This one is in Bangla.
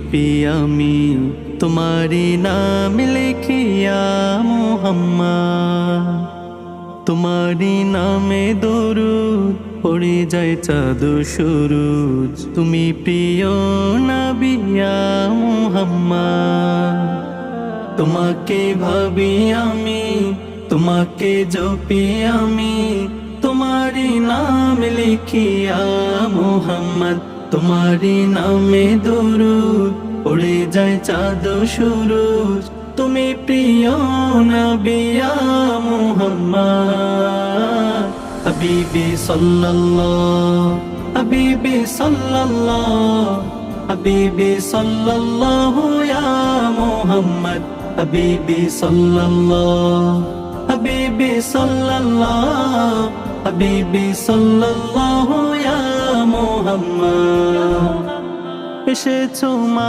জপি আমি তোমারি নাম লিখিয়া মুহাম্মদ। তোমারি নামে দরুদ পড়ে যায় চাঁদ সুরুজ, তুমি প্রিয় নবী ইয়া মুহাম্মদ। তোমাকে ভাবি আমি, তোমাকে জপি আমি, তোমারি নাম লিখিয়া মুহাম্মদ। তোমারি নামে দরুদ পড়ে যায় চাঁদ সুরুজ, তুমি প্রিয় নবী ইয়া মুহাম্মদ। হাবিবি সাল্লাল্লাহু, হাবিবি সাল্লাল্লাহু, হাবিবি সাল্লাল্লাহু ইয়া মুহাম্মদ। হাবিবি সাল্লাল্লাহু, হাবিবি সাল্লাল্লাহু, হাবিবি সাল্লাল্লাহু ইয়া মুহাম্মদ। এসেছো